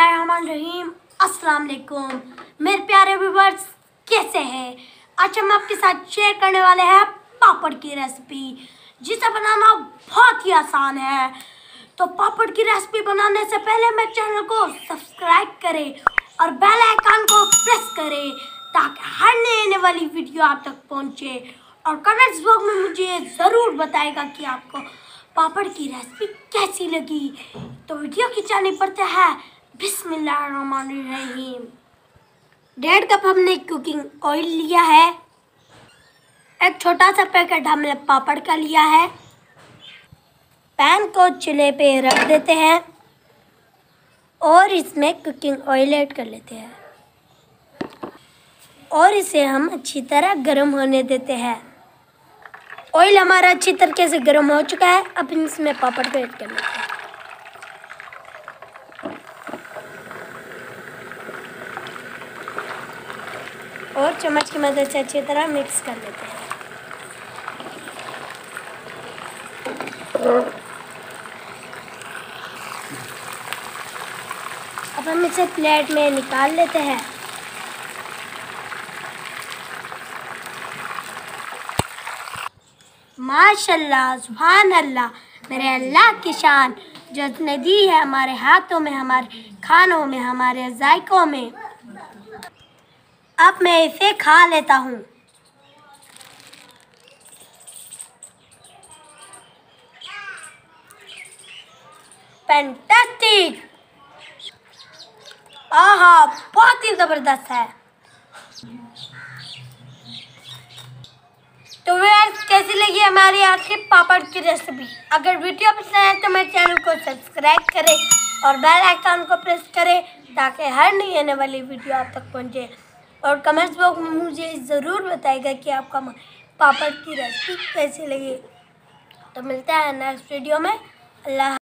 बिस्मिल्लाहिर्रहमानिर्रहीम। अस्सलाम वालेकुम मेरे प्यारे व्यूअर्स, कैसे हैं? आज हम आपके साथ शेयर करने वाले हैं पापड़ की रेसिपी, जिसे बनाना बहुत ही आसान है। तो पापड़ की रेसिपी बनाने से पहले मेरे चैनल को सब्सक्राइब करें और बेल आइकन को प्रेस करें ताकि हर नई आने वाली वीडियो आप तक पहुंचे। और कमेंट्स बॉक्स में मुझे ज़रूर बताएगा कि आपको पापड़ की रेसिपी कैसी लगी। तो वीडियो की जाने पड़ते हैं बिस्मिल्लाहिर्रहमानिर्रहीम। 1.5 कप हमने कुकिंग ऑयल लिया है। एक छोटा सा पैकेट हमने पापड़ का लिया है। पैन को चूल्हे पे रख देते हैं और इसमें कुकिंग ऑयल ऐड कर लेते हैं और इसे हम अच्छी तरह गर्म होने देते हैं। ऑयल हमारा अच्छी तरीके से गर्म हो चुका है। अब इसमें पापड़ को ऐड कर लेते हैं। और चम्मच की मदद से अच्छी तरह मिक्स कर लेते हैं। अब हम इसे प्लेट में निकाल लेते हैं। माशाल्लाह, सुभान अल्लाह, मेरे अल्लाह की शान जो उसने दी है हमारे हाथों में, हमारे खानों में, हमारे जायकों में। अब मैं इसे खा लेता हूँ। फैंटास्टिक! आहा, बहुत ही ज़बरदस्त है। तो व्यूअर्स, कैसी लगी हमारी आज की पापड़ की रेसिपी? अगर वीडियो पसंद आए तो मेरे चैनल को सब्सक्राइब करें और बेल आइकन को प्रेस करें ताकि हर नई आने वाली वीडियो आप तक पहुंचे। और कमेंट्स बॉक्स में मुझे ज़रूर बताइएगा कि आपका पापड़ की रेसिपी कैसी लगी। तो मिलता है नेक्स्ट वीडियो में। अल्लाह।